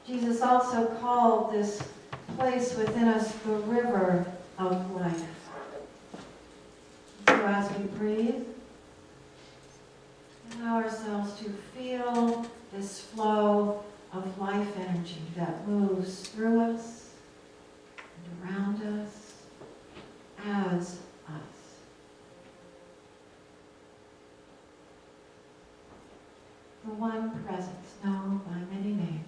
Jesus also called this place within us the river of life. So as we breathe, allow ourselves to feel this flow of life energy that moves through us and around us as us. The one presence known by many names.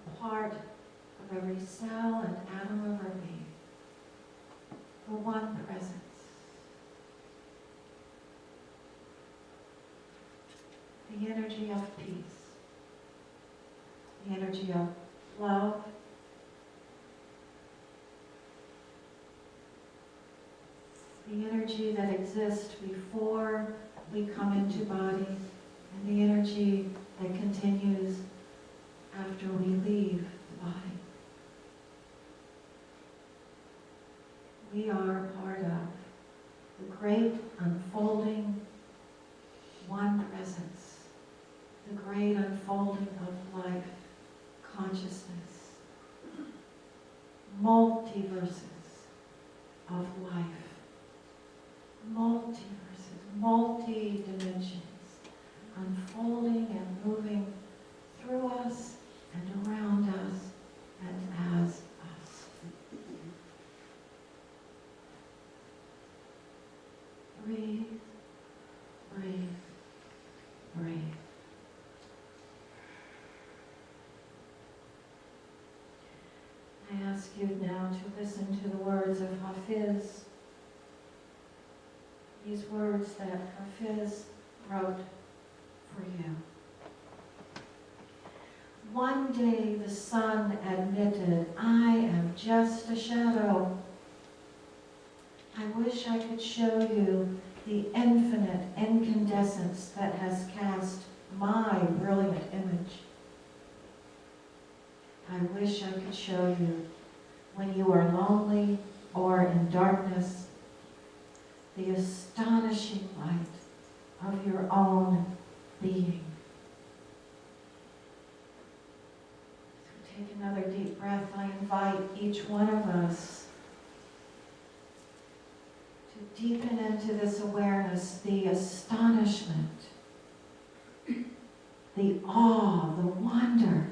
A part of every cell and atom of our being. The one presence. The energy of peace. The energy of love. The energy that exists before we come into body, and the energy that continues after we leave the body. We are part of the great unfolding one presence, the great unfolding of life, consciousness, multiverses of life. Multiverses, multi-dimensions, unfolding and moving through us and around us and as us. Breathe, breathe, breathe. I ask you now to listen to the words of Hafiz. These words that Hafiz wrote for you. One day the sun admitted, I am just a shadow. I wish I could show you the infinite incandescence that has cast my brilliant image. I wish I could show you when you are lonely or in darkness, the astonishing light of your own being. So take another deep breath. I invite each one of us to deepen into this awareness, the astonishment, the awe, the wonder,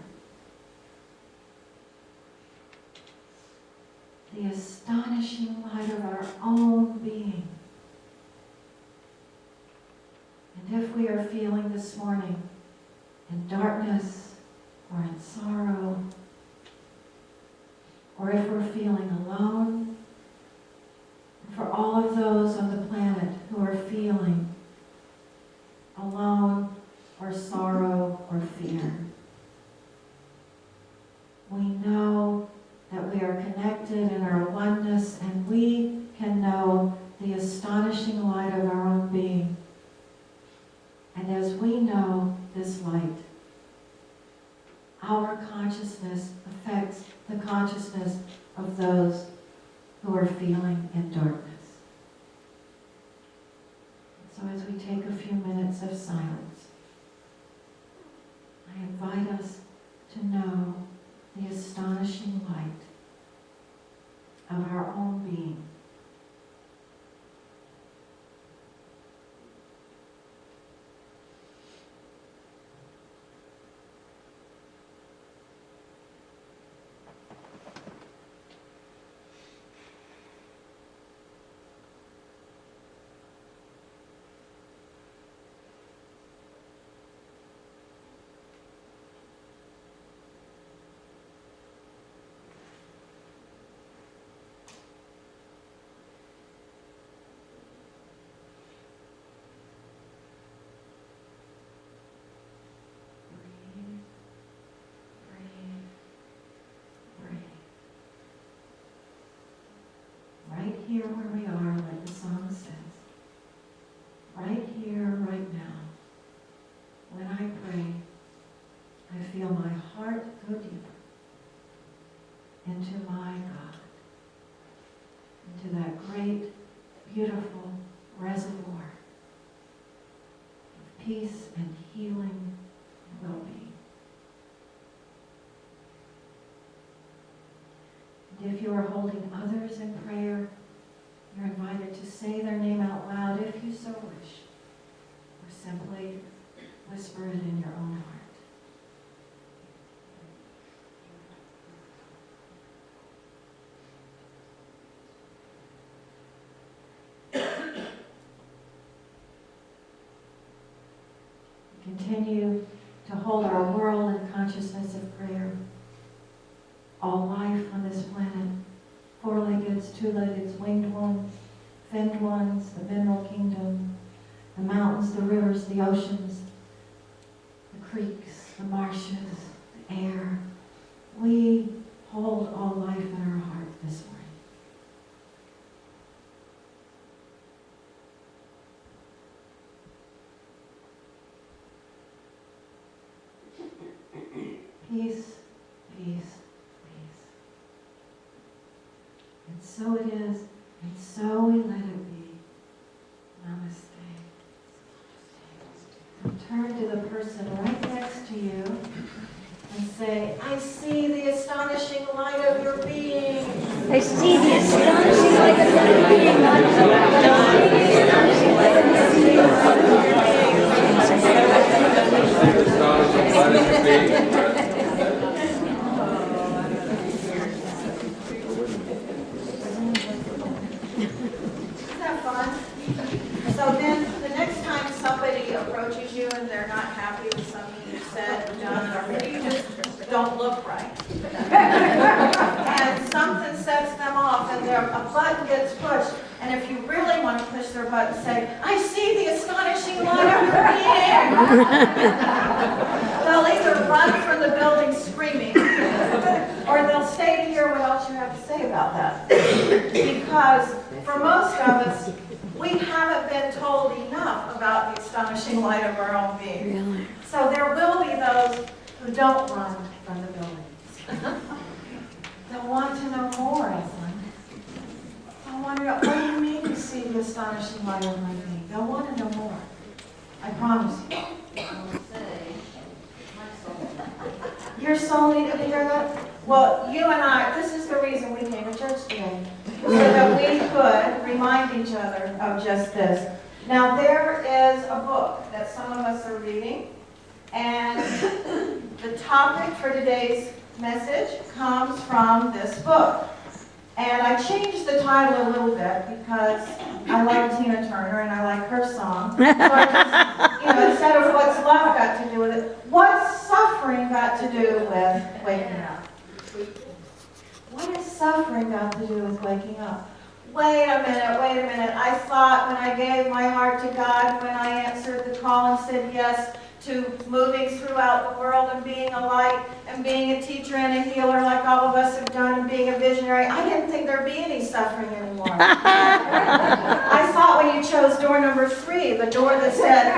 the astonishing light of our own being. And if we are feeling this morning in darkness or in sorrow or if we're feeling alone, and for all of those on the planet who are feeling alone or sorrow or fear. We know that we are connected in our oneness, and we can know the astonishing light of our own being. And as we know this light, our consciousness affects the consciousness of those who are feeling in darkness. So as we take a few minutes of silence, I invite us to know the astonishing light of our own being. Right here where we are, like the song says. Right here, right now. When I pray, I feel my heart go deeper into my God, into that great, beautiful reservoir of peace and healing and well-being. And if you are holding others in prayer, you're invited to say their name out loud if you so wish, or simply whisper it in your own heart. Continue to hold our world in consciousness of prayer. All life on this planet, four-leggeds, two-leggeds, winged ones, finned ones, the mineral kingdom, the mountains, the rivers, the oceans, the creeks, the marshes, the air. We hold all life in our heart this morning. Peace, peace. And so it is, and so we let it be. Namaste. And turn to the person right next to you and say, I see the astonishing light of your being. I see the astonishing light of your being. I see the astonishing light of your being. So then, the next time somebody approaches you and they're not happy with something you've said or done, or maybe you just don't look right, and something sets them off, and a button gets pushed, and if you really want to push their button, say, I see the astonishing light of your being. They'll either run from the building screaming, or they'll stay to hear what else you have to say about that. Because for most of us, we haven't been told enough about the astonishing light of our own being. Really? So there will be those who don't run from the buildings. They'll want to know more, Evelyn. They'll want to know, what do you mean you see the astonishing light of my being? They'll want to know more. I promise you. Your soul needed to hear that? Well, you and I, this is the reason we came to church today. So that we could remind each other of just this. Now, there is a book that some of us are reading, and the topic for today's message comes from this book. And I changed the title a little bit because I like Tina Turner and I like her song. So I just, instead of what's love got to do with it, what's suffering got to do with waking up? what has suffering got to do with waking up? Wait a minute. I thought when I gave my heart to God, when I answered the call and said yes to moving throughout the world and being a light and being a teacher and a healer like all of us have done and being a visionary, I didn't think there'd be any suffering anymore. I thought when you chose door number 3, the door that said,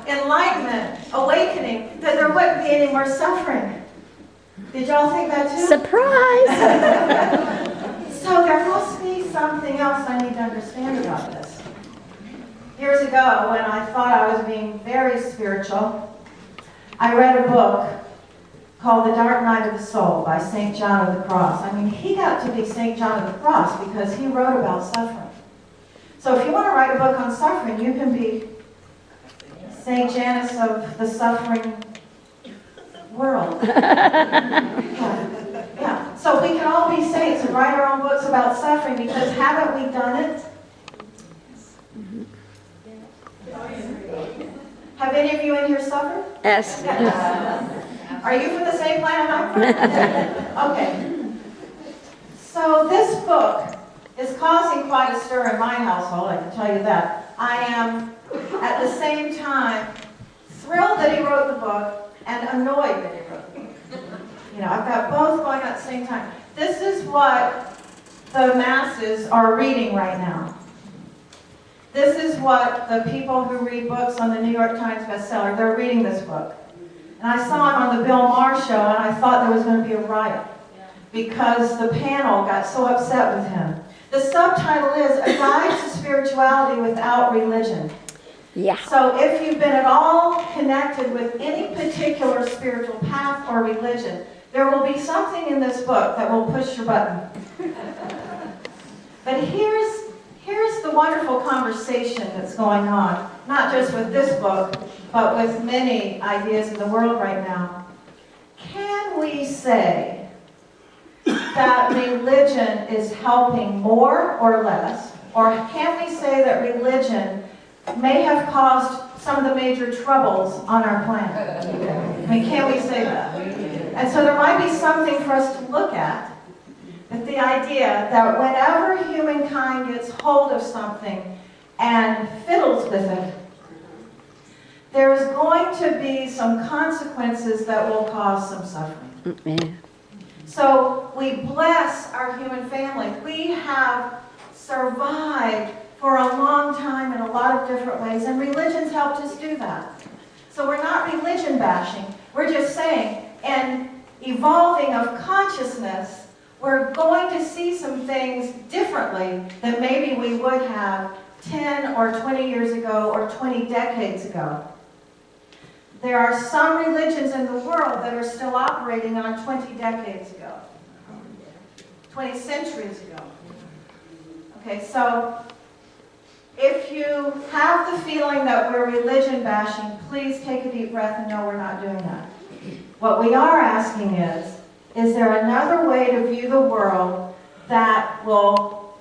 enlightenment, awakening, that there wouldn't be any more suffering. Did y'all think that too? Surprise! So there must be something else I need to understand about this. Years ago, when I thought I was being very spiritual, I read a book called The Dark Night of the Soul by St. John of the Cross. I mean, he got to be St. John of the Cross because he wrote about suffering. So if you want to write a book on suffering, you can be St. Janice of the suffering world. Yeah. So we can all be saints and write our own books about suffering because haven't we done it? Have any of you in here suffered? Yes. Are you from the same planet I'm from? Okay. So this book is causing quite a stir in my household, I can tell you that. I am, at the same time, thrilled that he wrote the book and annoyed that he wrote the book. I've got both going on at the same time. This is what the masses are reading right now. This is what the people who read books on the New York Times bestseller, they're reading this book. And I saw him on the Bill Maher show, and I thought there was going to be a riot because the panel got so upset with him. The subtitle is A Guide to Spirituality Without Religion. Yeah. So if you've been at all connected with any particular spiritual path or religion, there will be something in this book that will push your button. But here's the wonderful conversation that's going on, not just with this book, but with many ideas in the world right now. Can we say that religion is helping more or less? Or can we say that religion may have caused some of the major troubles on our planet? I mean, can we say that? And so there might be something for us to look at. But the idea that whenever humankind gets hold of something and fiddles with it, there's going to be some consequences that will cause some suffering. Yeah. So we bless our human family. We have survived for a long time in a lot of different ways, and religion's helped us do that. So we're not religion bashing. We're just saying, in evolving of consciousness, we're going to see some things differently than maybe we would have 10 or 20 years ago or 20 decades ago. There are some religions in the world that are still operating on 20 decades ago, 20 centuries ago. Okay, so if you have the feeling that we're religion bashing, please take a deep breath and know we're not doing that. What we are asking is there another way to view the world that will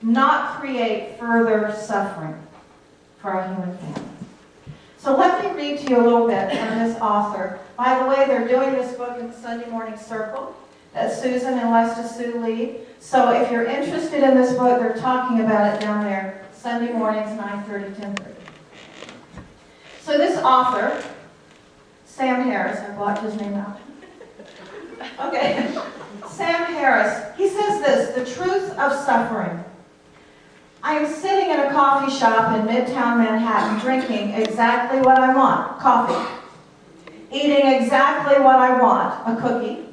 not create further suffering for our human family? So let me read to you a little bit from this author. By the way, they're doing this book in the Sunday Morning Circle that Susan and Lesta Sue lead. So if you're interested in this book, they're talking about it down there Sunday mornings, 9:30, 10:30. So this author, Sam Harris, I blocked his name out. Okay, Sam Harris, he says this, the truth of suffering. I am sitting in a coffee shop in Midtown Manhattan drinking exactly what I want, coffee. Eating exactly what I want, a cookie.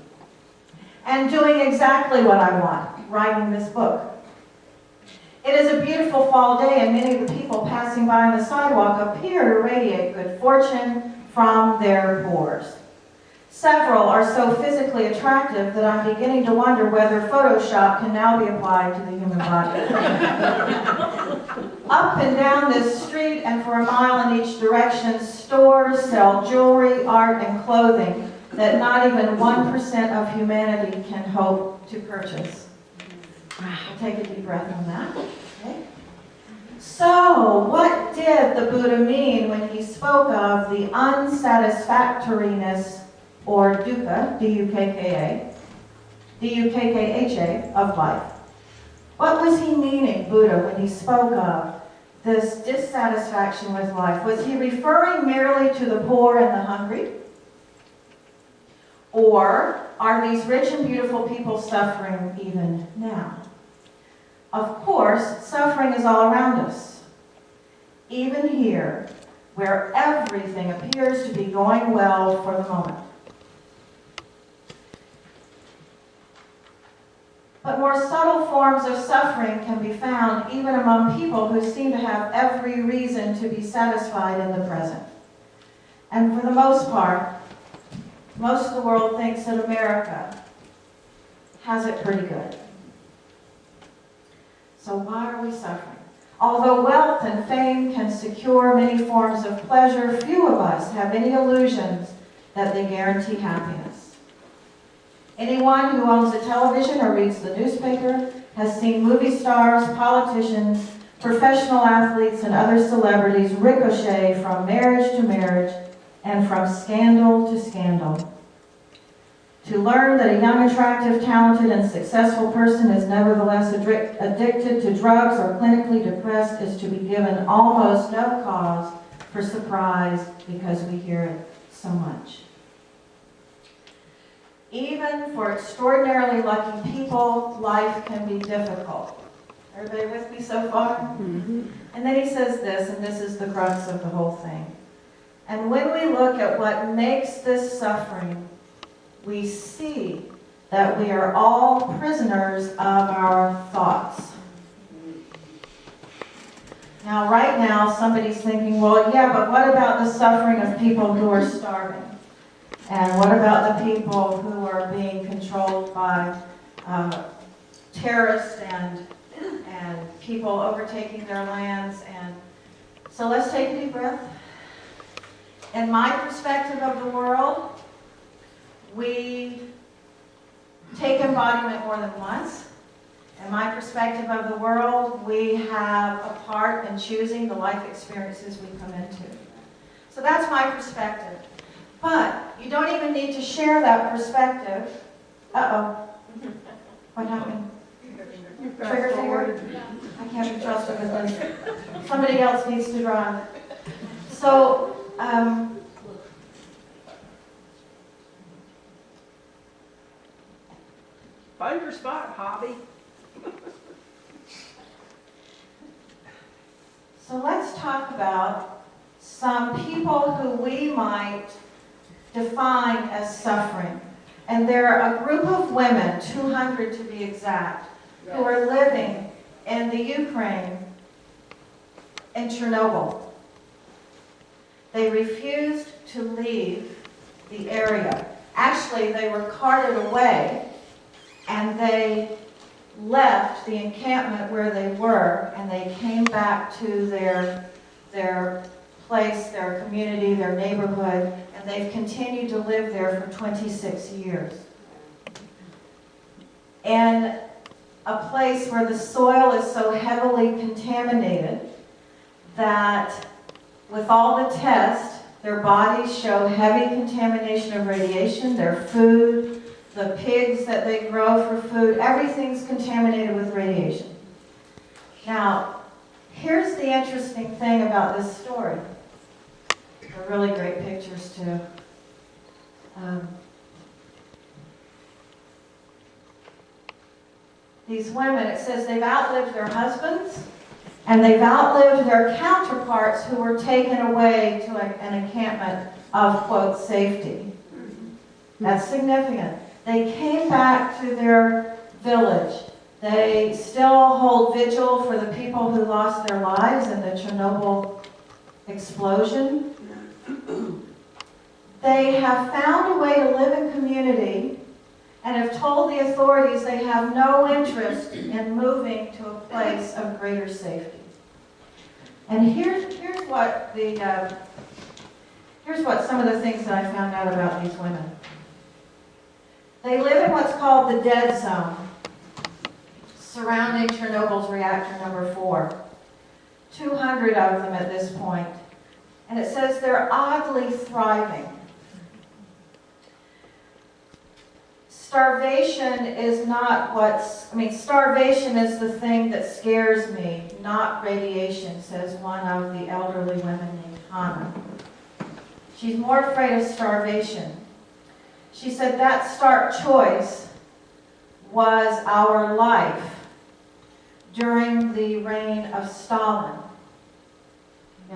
And doing exactly what I want, writing this book. It is a beautiful fall day and many of the people passing by on the sidewalk appear to radiate good fortune from their pores. Several are so physically attractive that I'm beginning to wonder whether Photoshop can now be applied to the human body. Up and down this street and for a mile in each direction, stores sell jewelry, art, and clothing that not even 1% of humanity can hope to purchase. We'll take a deep breath on that. Okay. So, what did the Buddha mean when he spoke of the unsatisfactoriness or dukkha, D-U-K-K-A, D-U-K-K-H-A, of life. What was he meaning, Buddha, when he spoke of this dissatisfaction with life? Was he referring merely to the poor and the hungry? Or are these rich and beautiful people suffering even now? Of course, suffering is all around us. Even here, where everything appears to be going well for the moment. But more subtle forms of suffering can be found even among people who seem to have every reason to be satisfied in the present. And for the most part, most of the world thinks that America has it pretty good. So why are we suffering? Although wealth and fame can secure many forms of pleasure, few of us have any illusions that they guarantee happiness. Anyone who owns a television or reads the newspaper has seen movie stars, politicians, professional athletes, and other celebrities ricochet from marriage to marriage and from scandal to scandal. To learn that a young, attractive, talented, and successful person is nevertheless addicted to drugs or clinically depressed is to be given almost no cause for surprise because we hear it so much. Even for extraordinarily lucky people, life can be difficult. Everybody with me so far? Mm-hmm. And then he says this, and this is the crux of the whole thing. And when we look at what makes this suffering, we see that we are all prisoners of our thoughts. Now, right now, somebody's thinking, well, yeah, but what about the suffering of people who are starving? And what about the people who are being controlled by terrorists and people overtaking their lands? And so let's take a deep breath. In my perspective of the world, we take embodiment more than once. In my perspective of the world, we have a part in choosing the life experiences we come into. So that's my perspective. But you don't even need to share that perspective. Uh-oh. What happened? Trigger finger? I can't be trusted with this. Somebody else needs to drive. So, find your spot, hobby. So let's talk about some people who we might define as suffering. And they're a group of women, 200 to be exact, who are living in the Ukraine, in Chernobyl. They refused to leave the area. Actually, they were carted away, and they left the encampment where they were, and they came back to their place, their community, their neighborhood, and they've continued to live there for 26 years. In a place where the soil is so heavily contaminated that with all the tests, their bodies show heavy contamination of radiation, their food, the pigs that they grow for food, everything's contaminated with radiation. Now, here's the interesting thing about this story. They're really great pictures, too. These women, it says they've outlived their husbands, and they've outlived their counterparts who were taken away to an encampment of, quote, safety. That's significant. They came back to their village. They still hold vigil for the people who lost their lives in the Chernobyl explosion. They have found a way to live in community and have told the authorities they have no interest in moving to a place of greater safety. And here's what some of the things that I found out about these women. They live in what's called the dead zone, surrounding Chernobyl's reactor number 4. 200 of them at this point. And it says they're oddly thriving. Starvation is not starvation is the thing that scares me, not radiation, says one of the elderly women named Hannah. She's more afraid of starvation. She said that stark choice was our life during the reign of Stalin.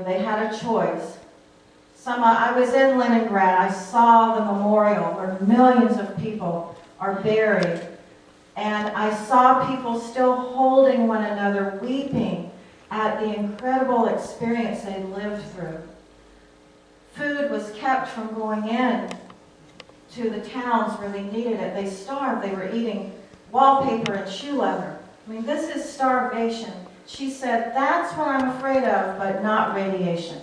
They had a choice. I was in Leningrad. I saw the memorial where millions of people are buried. And I saw people still holding one another, weeping at the incredible experience they lived through. Food was kept from going in to the towns where they needed it. They starved. They were eating wallpaper and shoe leather. This is starvation. She said, that's what I'm afraid of, but not radiation.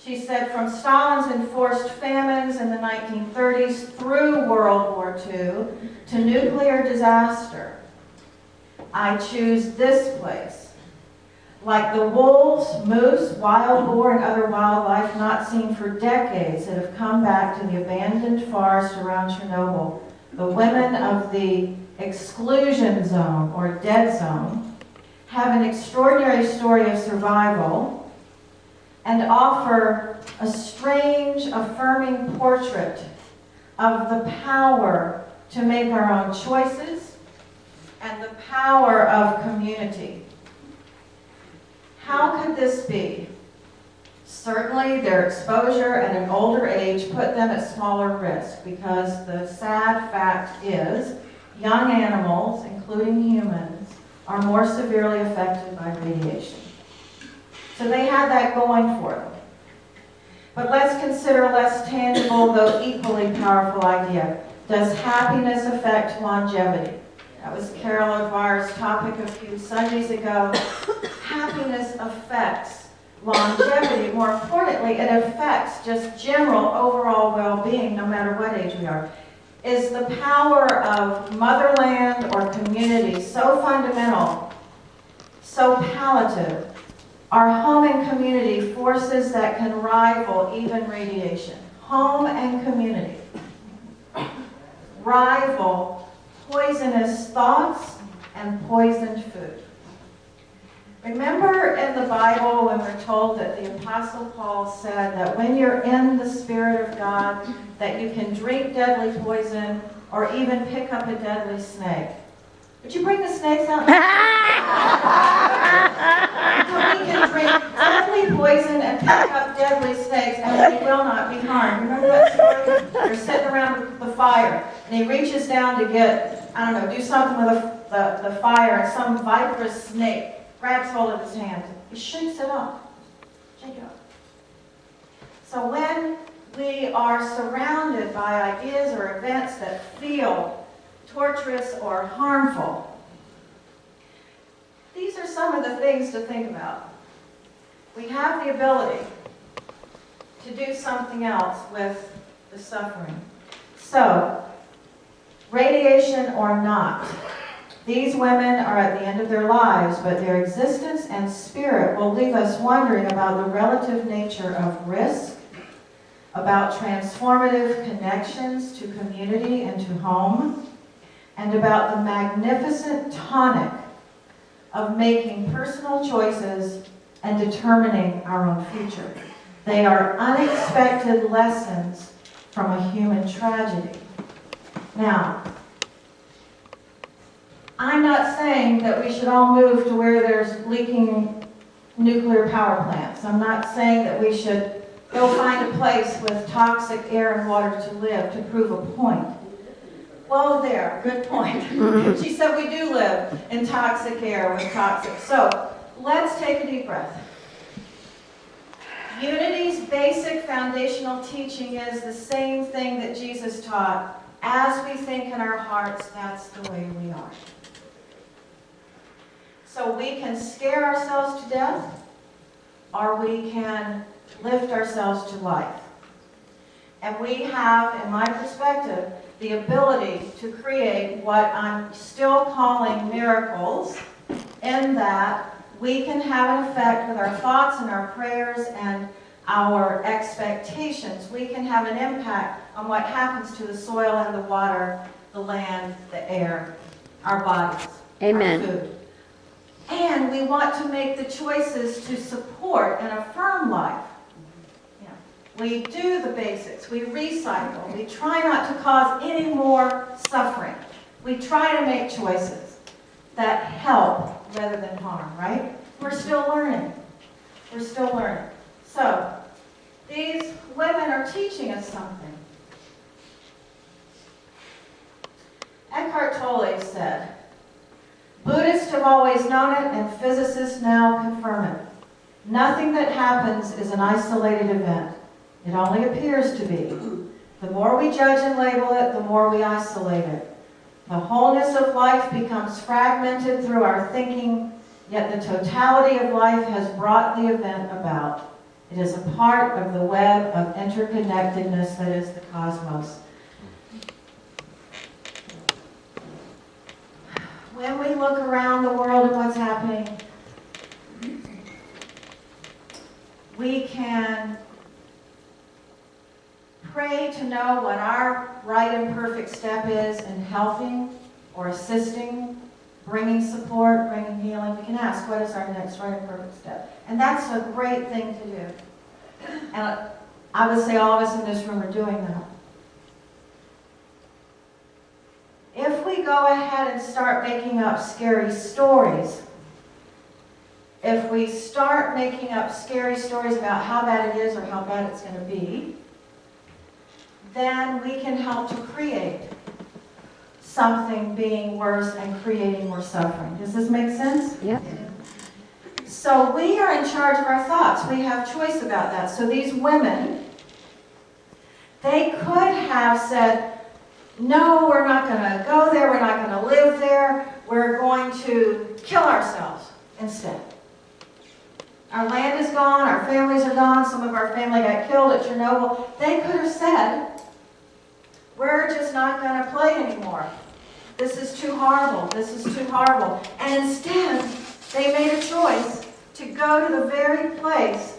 She said, from Stalin's enforced famines in the 1930s through World War II to nuclear disaster, I choose this place. Like the wolves, moose, wild boar, and other wildlife not seen for decades that have come back to the abandoned forest around Chernobyl, the women of the exclusion zone, or dead zone, have an extraordinary story of survival and offer a strange, affirming portrait of the power to make our own choices and the power of community. How could this be? Certainly their exposure at an older age put them at smaller risk, because the sad fact is young animals, including humans, are more severely affected by radiation. So they had that going for them. But let's consider a less tangible, though equally powerful idea. Does happiness affect longevity? That was Carol O'Dwyer's topic a few Sundays ago. Happiness affects longevity. More importantly, it affects just general overall well-being, no matter what age we are. Is the power of motherland or community so fundamental, so palliative? Our home and community forces that can rival even radiation. Home and community rival poisonous thoughts and poisoned food. Remember in the Bible when we're told that the Apostle Paul said that when you're in the Spirit of God, that you can drink deadly poison or even pick up a deadly snake. Would you bring the snakes out? So we can drink deadly poison and pick up deadly snakes and we will not be harmed. Remember that story? They're sitting around the fire and he reaches down to get, do something with the fire, and some viperous snake grabs hold of his hand. He shakes it off. Shake it off. So when we are surrounded by ideas or events that feel torturous or harmful, these are some of the things to think about. We have the ability to do something else with the suffering. So, radiation or not, these women are at the end of their lives, but their existence and spirit will leave us wondering about the relative nature of risk, about transformative connections to community and to home, and about the magnificent tonic of making personal choices and determining our own future. They are unexpected lessons from a human tragedy. Now, I'm not saying that we should all move to where there's leaking nuclear power plants. I'm not saying that we should go find a place with toxic air and water to live to prove a point. Whoa there, good point. She said we do live in toxic air with toxic. So let's take a deep breath. Unity's basic foundational teaching is the same thing that Jesus taught. As we think in our hearts, that's the way we are. So we can scare ourselves to death, or we can lift ourselves to life. And we have, in my perspective, the ability to create what I'm still calling miracles, in that we can have an effect with our thoughts and our prayers and our expectations, we can have an impact on what happens to the soil and the water, the land, the air, our bodies, Amen. our food. And we want to make the choices to support and affirm life. Yeah. We do the basics. We recycle. We try not to cause any more suffering. We try to make choices that help rather than harm, right? We're still learning. We're still learning. So, these women are teaching us something. Eckhart Tolle said, Buddhists have always known it, and physicists now confirm it. Nothing that happens is an isolated event. It only appears to be. The more we judge and label it, the more we isolate it. The wholeness of life becomes fragmented through our thinking, yet the totality of life has brought the event about. It is a part of the web of interconnectedness that is the cosmos. When we look around the world and what's happening, we can pray to know what our right and perfect step is in helping or assisting, bringing support, bringing healing. We can ask, what is our next right and perfect step? And that's a great thing to do. And I would say all of us in this room are doing that. If we go ahead and start making up scary stories, if we start making up scary stories about how bad it is or how bad it's going to be, then we can help to create something being worse and creating more suffering. Does this make sense? Yep. So we are in charge of our thoughts. We have choice about that. So these women, they could have said, no, we're not going to go there. We're not going to live there. We're going to kill ourselves instead. Our land is gone. Our families are gone. Some of our family got killed at Chernobyl. They could have said, we're just not going to play anymore. This is too horrible. This is too horrible. And instead, they made a choice to go to the very place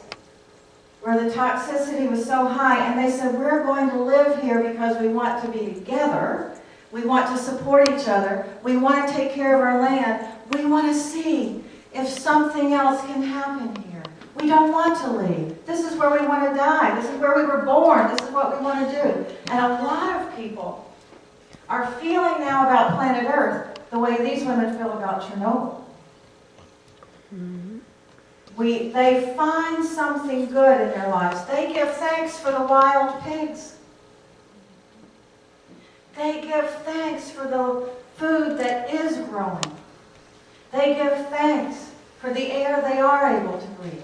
where the toxicity was so high, and they said, we're going to live here because we want to be together. We want to support each other. We want to take care of our land. We want to see if something else can happen here. We don't want to leave. This is where we want to die. This is where we were born. This is what we want to do. And a lot of people are feeling now about planet Earth the way these women feel about Chernobyl. They find something good in their lives. They give thanks for the wild pigs. They give thanks for the food that is growing. They give thanks for the air they are able to breathe.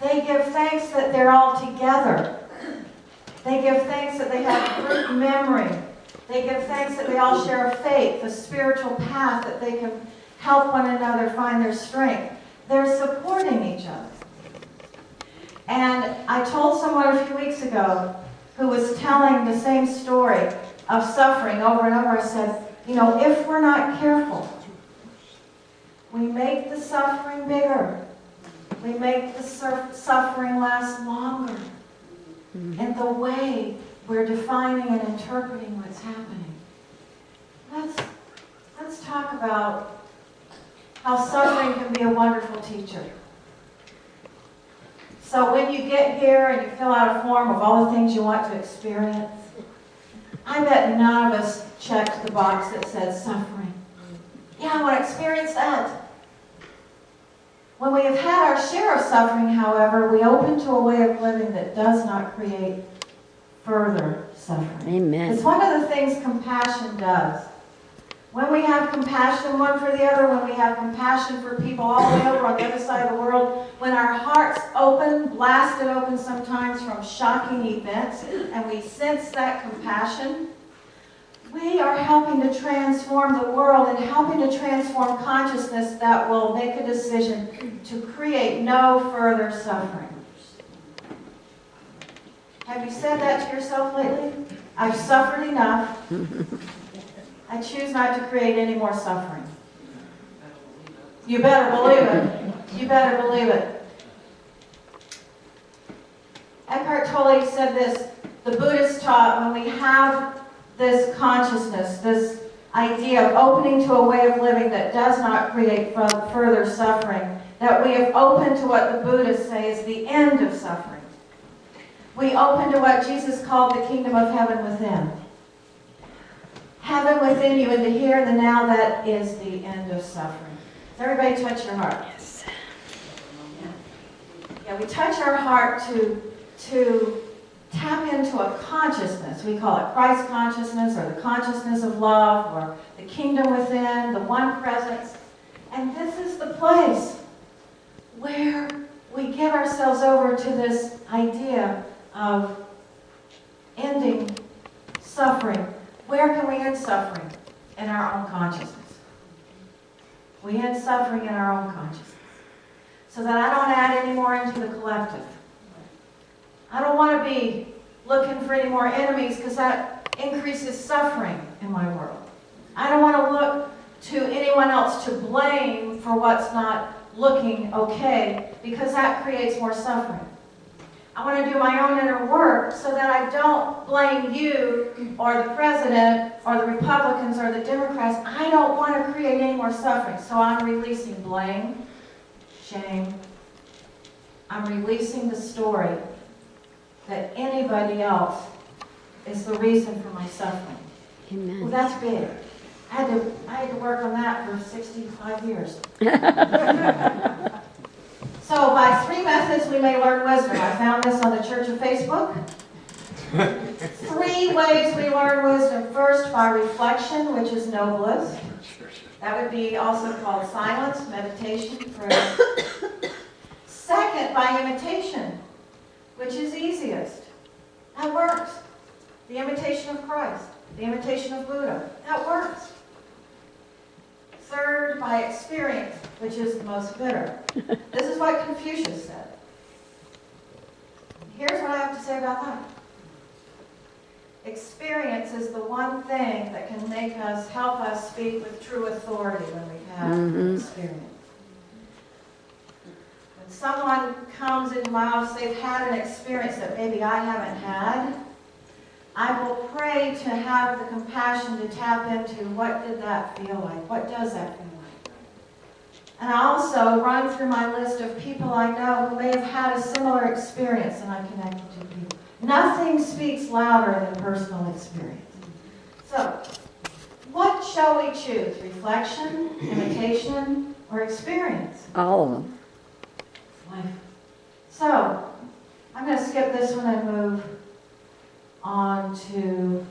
They give thanks that they're all together. They give thanks that they have group memory. They give thanks that they all share a faith, a spiritual path, that they can help one another find their strength. They're supporting each other. And I told someone a few weeks ago who was telling the same story of suffering over and over. I said, you know, if we're not careful, we make the suffering bigger. We make the suffering last longer in the way we're defining and interpreting what's happening. Let's talk about how suffering can be a wonderful teacher. So when you get here and you fill out a form of all the things you want to experience, I bet none of us checked the box that says suffering. Yeah, I want to experience that. When we have had our share of suffering, however, we open to a way of living that does not create further suffering. Amen. It's one of the things compassion does. When we have compassion one for the other, when we have compassion for people all the way over on the other side of the world, when our hearts open, blasted open sometimes from shocking events, and we sense that compassion, we are helping to transform the world and helping to transform consciousness that will make a decision to create no further suffering. Have you said that to yourself lately? I've suffered enough. I choose not to create any more suffering. You better believe it. You better believe it. Eckhart Tolle said this, the Buddhists taught when we have this consciousness, this idea of opening to a way of living that does not create further suffering, that we have opened to what the Buddhists say is the end of suffering. We open to what Jesus called the kingdom of heaven within. Heaven within you in the here and the now, that is the end of suffering. Does everybody touch your heart? Yes. Yeah, we touch our heart to tap into a consciousness. We call it Christ consciousness, or the consciousness of love, or the kingdom within, the one presence. And this is the place where we give ourselves over to this idea of ending suffering. Where can we end suffering? In our own consciousness. We end suffering in our own consciousness. So that I don't add any more into the collective. I don't want to be looking for any more enemies, because that increases suffering in my world. I don't want to look to anyone else to blame for what's not looking okay, because that creates more suffering. I want to do my own inner work so that I don't blame you or the president or the Republicans or the Democrats. I don't want to create any more suffering. So I'm releasing blame, shame. I'm releasing the story that anybody else is the reason for my suffering. Amen. Well, that's big. I had to work on that for 65 years. So by 3 methods we may learn wisdom. I found this on the Church of Facebook. 3 ways we learn wisdom. First, by reflection, which is noblest. That would be also called silence, meditation, prayer. Second, by imitation, which is easiest. That works. The imitation of Christ, the imitation of Buddha. That works. Third, by experience, which is the most bitter. This is what Confucius said. Here's what I have to say about that. Experience is the one thing that can help us speak with true authority when we've had experience. When someone comes into my office, they've had an experience that maybe I haven't had, I will pray to have the compassion to tap into what did that feel like? What does that feel like? And I also run through my list of people I know who may have had a similar experience, and I connect to people. Nothing speaks louder than personal experience. So, what shall we choose? Reflection, imitation, or experience? All of them. Life. So, I'm going to skip this one and move on to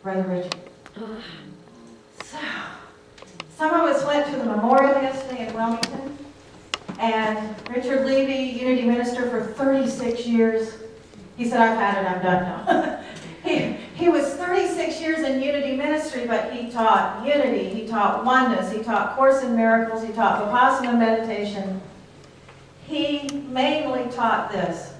Brother Richard. So, some of us went to the memorial yesterday in Wilmington, and Richard Levy, Unity Minister for 36 years, he said, I've had it, I'm done now. He was 36 years in Unity Ministry, but he taught unity, he taught oneness, he taught Course in Miracles, he taught Vipassana meditation. He mainly taught this.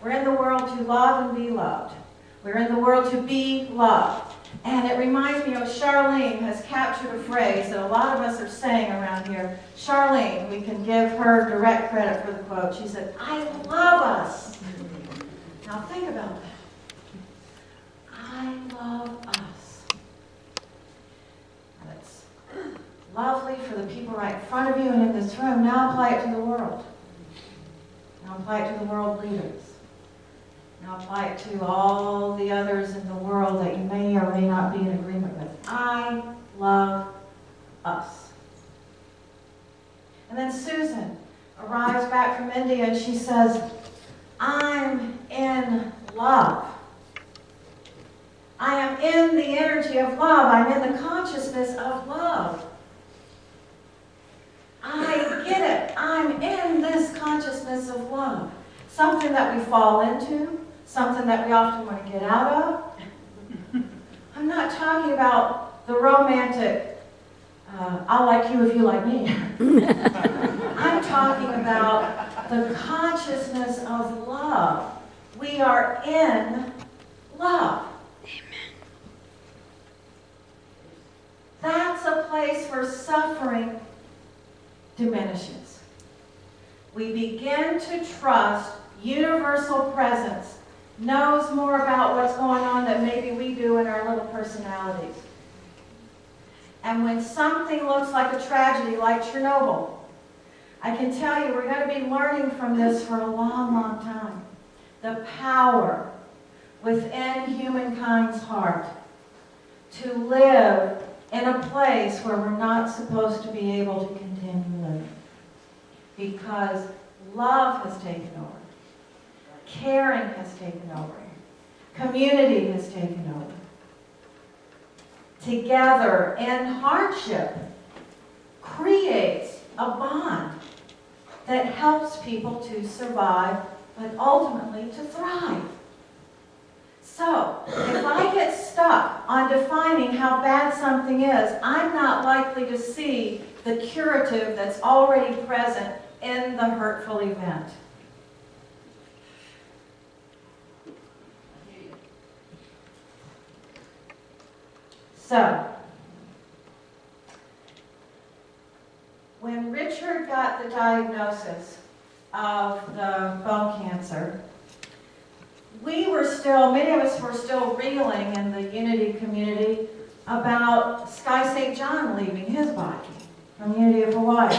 We're in the world to love and be loved. We're in the world to be loved. And it reminds me of Charlene has captured a phrase that a lot of us are saying around here. Charlene, we can give her direct credit for the quote. She said, I love us. Now think about that. I love us. And it's lovely for the people right in front of you and in this room. Now apply it to the world. Now apply it to the world leaders. Now apply it to all the others in the world that you may or may not be in agreement with. I love us. And then Susan arrives back from India and she says, I'm in love. I am in the energy of love. I'm in the consciousness of love. I get it. I'm in this consciousness of love. Something that we fall into, something that we often want to get out of. I'm not talking about the romantic, I'll like you if you like me. I'm talking about the consciousness of love. We are in love. Amen. That's a place where suffering diminishes. We begin to trust universal presence, knows more about what's going on than maybe we do in our little personalities. And when something looks like a tragedy, like Chernobyl, I can tell you we're going to be learning from this for a long, long time. The power within humankind's heart to live in a place where we're not supposed to be able to continue living. Because love has taken over. Caring has taken over. Community has taken over. Together in hardship creates a bond that helps people to survive, but ultimately to thrive. So, if I get stuck on defining how bad something is, I'm not likely to see the curative that's already present in the hurtful event. So, when Richard got the diagnosis of the bone cancer, many of us were still reeling in the Unity community about Sky St. John leaving his body from the Unity of Hawaii.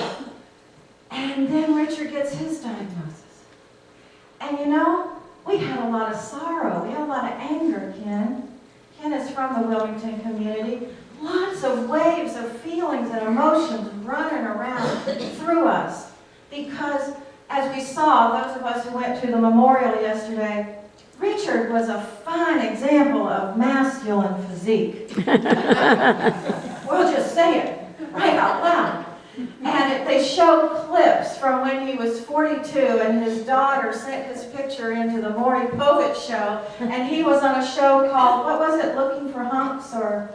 And then Richard gets his diagnosis. And you know, we had a lot of sorrow. We had a lot of anger, Ken. Ken is from the Wilmington community. Lots of waves of feelings and emotions running around through us. Because, as we saw, those of us who went to the memorial yesterday, Richard was a fine example of masculine physique. We'll just say it right out loud. And they show clips from when he was 42 and his daughter sent his picture into the Maury Povich show, and he was on a show called, what was it, Looking for Hunks or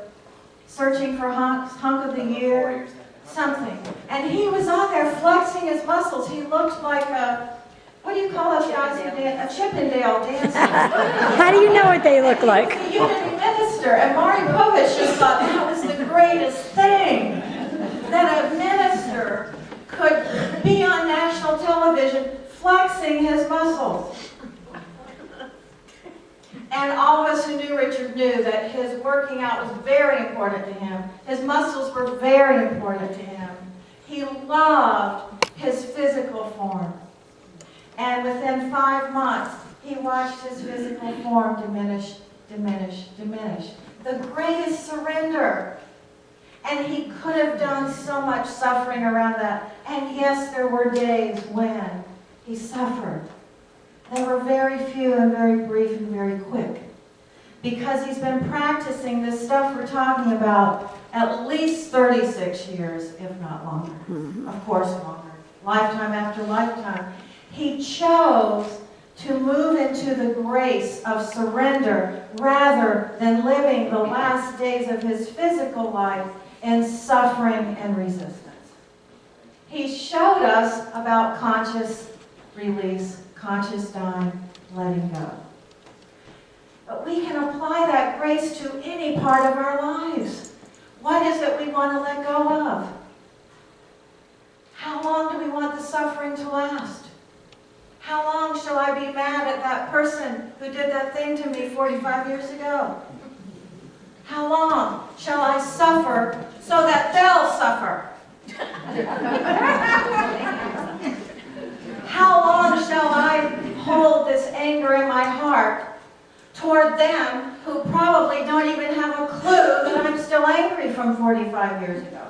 Searching for Hunks, Hunk of the Year, something. And he was on there flexing his muscles. He looked like a, what do you call those guys who dance? A Chippendale dancer. How do you know what they look like? He was a Unity minister, and Maury Povich just thought that was the greatest thing, that a minister could be on national television flexing his muscles. And all of us who knew Richard knew that his working out was very important to him. His muscles were very important to him. He loved his physical form. And within 5 months, he watched his physical form diminish, diminish, diminish. The greatest surrender. And he could have done so much suffering around that. And yes, there were days when he suffered. They were very few and very brief and very quick. Because he's been practicing this stuff we're talking about at least 36 years, if not longer. Of course longer. Lifetime after lifetime. He chose to move into the grace of surrender rather than living the last days of his physical life in suffering and resistance. He showed us about conscious release, conscious dying, letting go. But we can apply that grace to any part of our lives. What is it we want to let go of? How long do we want the suffering to last? How long shall I be mad at that person who did that thing to me 45 years ago? How long shall I suffer so that they'll suffer? How long shall I hold this anger in my heart toward them who probably don't even have a clue that I'm still angry from 45 years ago?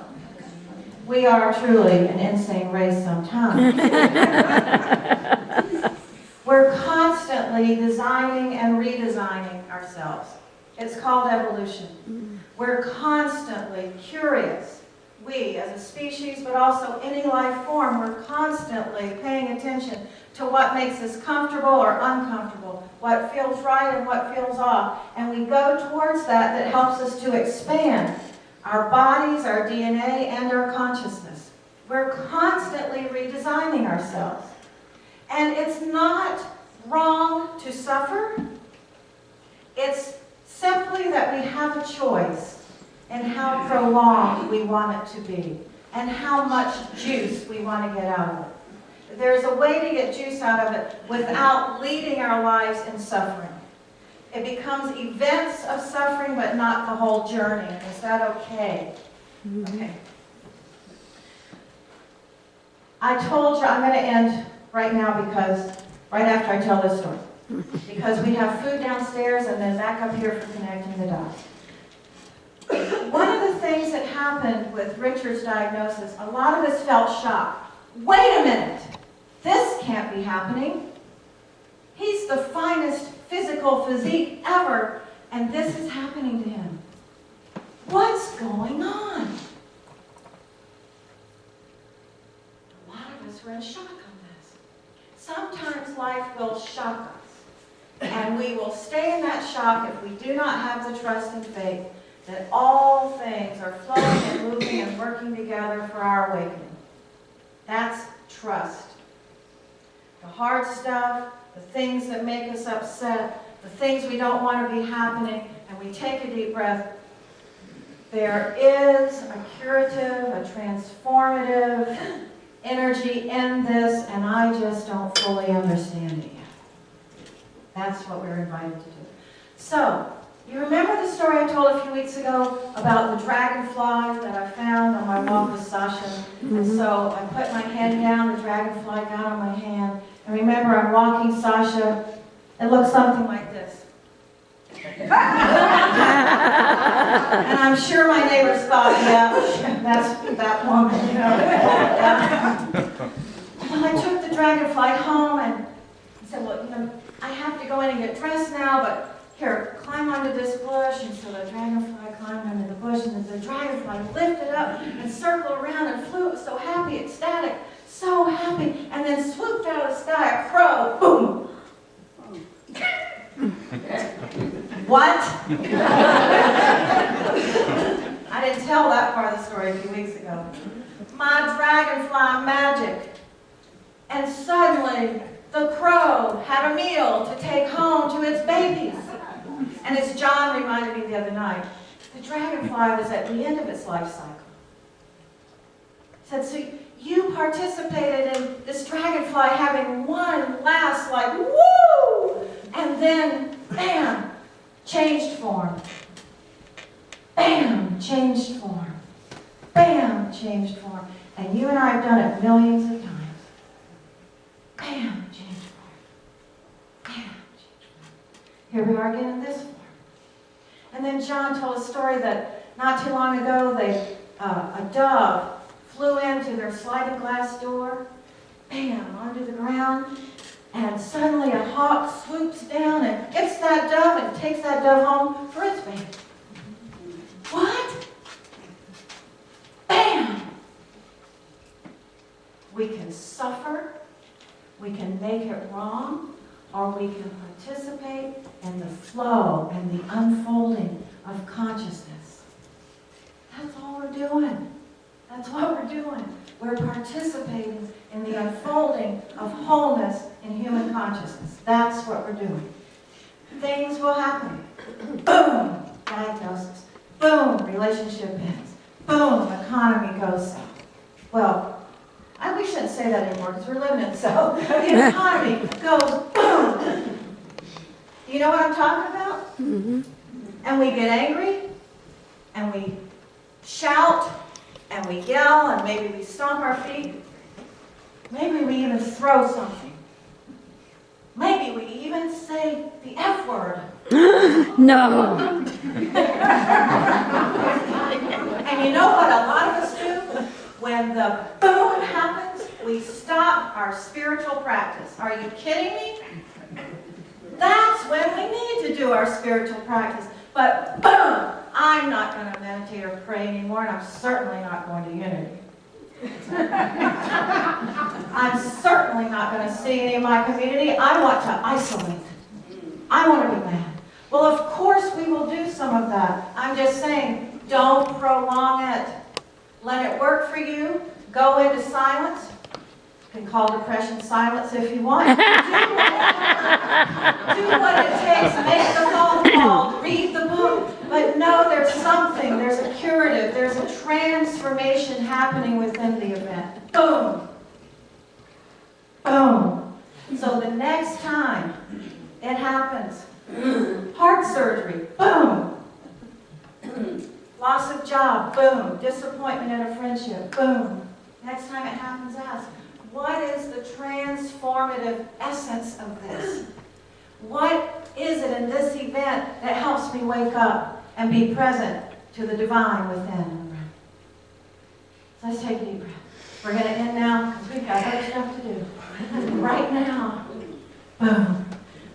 We are truly an insane race sometimes. We're constantly designing and redesigning ourselves. It's called evolution. We're constantly curious. We, as a species, but also any life form, we're constantly paying attention to what makes us comfortable or uncomfortable, what feels right and what feels off. And we go towards that helps us to expand our bodies, our DNA, and our consciousness. We're constantly redesigning ourselves. And it's not wrong to suffer. It's simply that we have a choice in how prolonged we want it to be and how much juice we want to get out of it. there's a way to get juice out of it without leading our lives in suffering. It becomes events of suffering, but not the whole journey. Is that okay? Okay. I told you I'm going to end right now because, right after I tell this story. Because we have food downstairs and then back up here for connecting the dots. One of the things that happened with Richard's diagnosis, a lot of us felt shocked. Wait a minute, this can't be happening. He's the finest physical physique ever, and this is happening to him. What's going on? A lot of us were in shock on this. Sometimes life will shock us, and we will stay in that shock if we do not have the trust and faith that all things are flowing and moving and working together for our awakening. That's trust. The hard stuff, the things that make us upset, the things we don't want to be happening, and we take a deep breath. There is a curative, a transformative energy in this, and I just don't fully understand it yet. That's what we're invited to do. So, you remember the story I told a few weeks ago about the dragonfly that I found on my walk with Sasha? And so I put my hand down, the dragonfly got on my hand. And remember, I'm walking Sasha. It looks something like this. And I'm sure my neighbors thought, yeah, that's that woman, you know. Yeah. Well, I took the dragonfly home and I said, well, you know, I have to go in and get dressed now, but here, climb onto this bush. And so the dragonfly climbed under the bush, and the dragonfly lifted up and circled around and flew. It was so happy, ecstatic, so happy, and then swooped out of the sky, a crow, boom. What? I didn't tell that part of the story a few weeks ago. My dragonfly magic. And suddenly, the crow had a meal to take home to its babies. And as John reminded me the other night, the dragonfly was at the end of its life cycle. He said, so you participated in this dragonfly having one last, like, woo! And then, bam, changed form. Bam, changed form. Bam, changed form. And you and I have done it millions of times. Bam, changed form. Bam, changed form. Here we are again in this form. And then John told a story that not too long ago, a dove flew into their sliding glass door, bam, onto the ground, and suddenly a hawk swoops down and gets that dove and takes that dove home for its baby. What? Bam! We can suffer, we can make it wrong, or we can participate in the flow and the unfolding of consciousness. That's all we're doing. That's what we're doing. We're participating in the unfolding of wholeness in human consciousness. That's what we're doing. Things will happen. Boom! Diagnosis. Boom! Relationship ends. Boom! Economy goes south. Well, we shouldn't say that anymore because we're living in south. The economy goes boom! Do you know what I'm talking about? Mm-hmm. And we get angry, and we shout, and we yell, and maybe we stomp our feet. Maybe we even throw something. Maybe we even say the F word. No. And you know what a lot of us do? When the boom happens, we stop our spiritual practice. Are you kidding me? That's when we need to do our spiritual practice. But boom! I'm not going to meditate or pray anymore, and I'm certainly not going to Unity. I'm certainly not going to see any of my community. I want to isolate. I want to be mad. Well, of course we will do some of that. I'm just saying, don't prolong it. Let it work for you. Go into silence. You can call depression silence if you want. Do what it takes. Make the phone call. Read the book. But no, there's something. There's a curative. There's a transformation happening within the event. Boom. Boom. So the next time it happens, heart surgery, boom. Loss of job, boom. Disappointment in a friendship, boom. Next time it happens, ask, what is the transformative essence of this? What is it in this event that helps me wake up and be present to the divine within? So let's take a deep breath. We're going to end now because we've got other stuff to do. Right now, boom.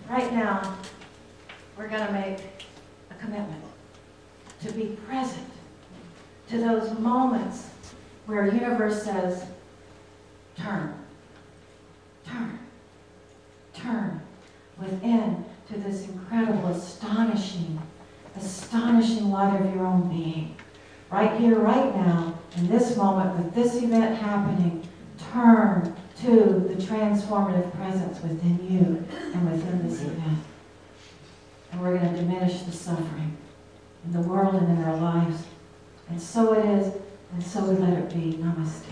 Right now, we're going to make a commitment to be present to those moments where the universe says, turn, turn, turn within to this incredible, astonishing light of your own being. Right here, right now, in this moment, with this event happening, turn to the transformative presence within you and within this event. And we're going to diminish the suffering in the world and in our lives. And so it is, and so we let it be. Namaste.